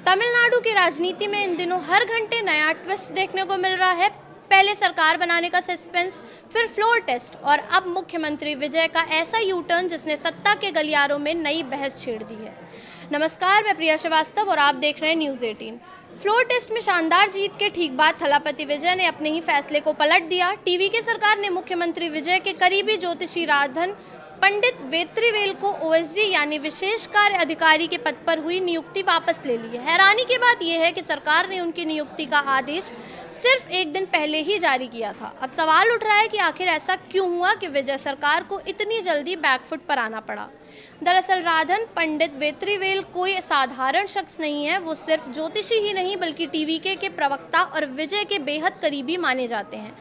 तमिलनाडु की राजनीति में इन दिनों हर घंटे नया ट्विस्ट देखने को मिल रहा है। पहले सरकार बनाने का सस्पेंस, फिर फ्लोर टेस्ट और अब मुख्यमंत्री विजय का ऐसा यू टर्न जिसने सत्ता के गलियारों में नई बहस छेड़ दी है। नमस्कार, मैं प्रिया श्रीवास्तव और आप देख रहे हैं न्यूज़ 18। फ्लोर टेस्ट में शानदार जीत के ठीक बाद थलापति विजय ने अपने ही फैसले को पलट दिया। टीवी की सरकार ने मुख्यमंत्री विजय के करीबी ज्योतिषी राधन पंडित वेत्रीवेल को ओएसडी यानी विशेष कार्य अधिकारी के पद पर हुई नियुक्ति वापस ले ली है। हैरानी की बात यह है कि सरकार ने उनकी नियुक्ति का आदेश सिर्फ एक दिन पहले ही जारी किया था। अब सवाल उठ रहा है कि आखिर ऐसा क्यों हुआ कि विजय सरकार को इतनी जल्दी बैकफुट पर आना पड़ा। दरअसल राधन पंडित वेत्रीवेल कोई साधारण शख्स नहीं है। वो सिर्फ ज्योतिषी ही नहीं बल्कि टीवीके के प्रवक्ता और विजय के बेहद करीबी माने जाते हैं।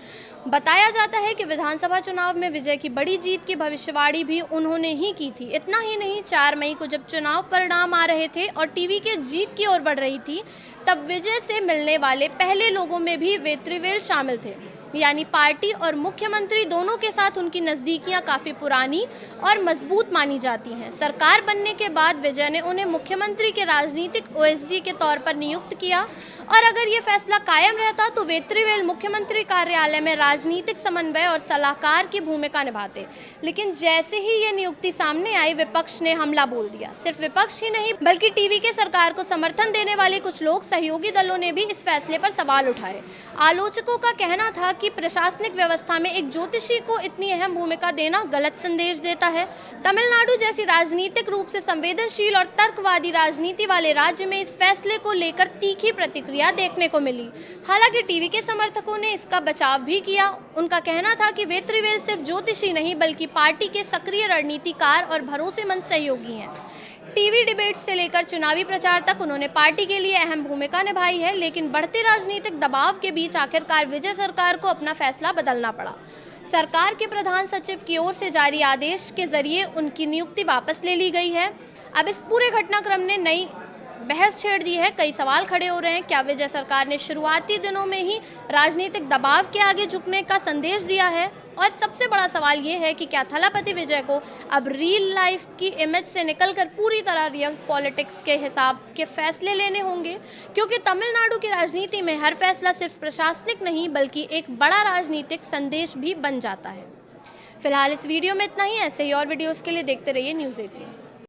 बताया जाता है कि विधानसभा चुनाव में विजय की बड़ी जीत की भविष्यवाणी भी उन्होंने ही की थी। इतना ही नहीं, 4 मई को जब चुनाव परिणाम आ रहे थे और टीवी के जीत की ओर बढ़ रही थी, तब विजय से मिलने वाले पहले लोगों में भी वेत्रीवेल शामिल थे। यानी पार्टी और मुख्यमंत्री दोनों के साथ उनकी नज़दीकियां काफ़ी पुरानी और मजबूत मानी जाती हैं। सरकार बनने के बाद विजय ने उन्हें मुख्यमंत्री के राजनीतिक ओएसडी के तौर पर नियुक्त किया और अगर ये फैसला कायम रहता तो वेत्रीवेल मुख्यमंत्री कार्यालय में राजनीतिक समन्वय और सलाहकार की भूमिका निभाते। लेकिन जैसे ही ये नियुक्ति सामने आई, विपक्ष ने हमला बोल दिया। सिर्फ विपक्ष ही नहीं बल्कि टीवी के सरकार को समर्थन देने वाले कुछ लोग, सहयोगी दलों ने भी इस फैसले पर सवाल उठाए। आलोचकों का कहना था कि प्रशासनिक व्यवस्था में एक ज्योतिषी को इतनी अहम भूमिका देना गलत संदेश देता है। तमिलनाडु जैसी राजनीतिक रूप से संवेदनशील और तर्कवादी राजनीति वाले राज्य में इस फैसले को लेकर तीखी प्रतिक्रिया देखने को मिली। हालांकि टीवी के समर्थकों ने इसका बचाव भी किया। उनका कहना था कि वेत्रीवेल सिर्फ ज्योतिषी नहीं बल्कि पार्टी के सक्रिय रणनीतिकार और भरोसेमंद सहयोगी हैं। टीवी डिबेट से लेकर चुनावी प्रचार तक उन्होंने पार्टी के लिए अहम भूमिका निभाई है। लेकिन बढ़ते राजनीतिक दबाव के बीच आखिरकार विजय सरकार को अपना फैसला बदलना पड़ा। सरकार के प्रधान सचिव की ओर से जारी आदेश के जरिए उनकी नियुक्ति वापस ले ली गई है। अब इस पूरे घटनाक्रम ने नई बहस छेड़ दी है। कई सवाल खड़े हो रहे हैं। क्या विजय सरकार ने शुरुआती दिनों में ही राजनीतिक दबाव के आगे झुकने का संदेश दिया है? और सबसे बड़ा सवाल ये है कि क्या थलापति विजय को अब रियल लाइफ की इमेज से निकलकर पूरी तरह रियल पॉलिटिक्स के हिसाब के फैसले लेने होंगे? क्योंकि तमिलनाडु की राजनीति में हर फैसला सिर्फ प्रशासनिक नहीं बल्कि एक बड़ा राजनीतिक संदेश भी बन जाता है। फिलहाल इस वीडियो में इतना ही। ऐसे ही और वीडियोस के लिए देखते रहिए न्यूज़ 18।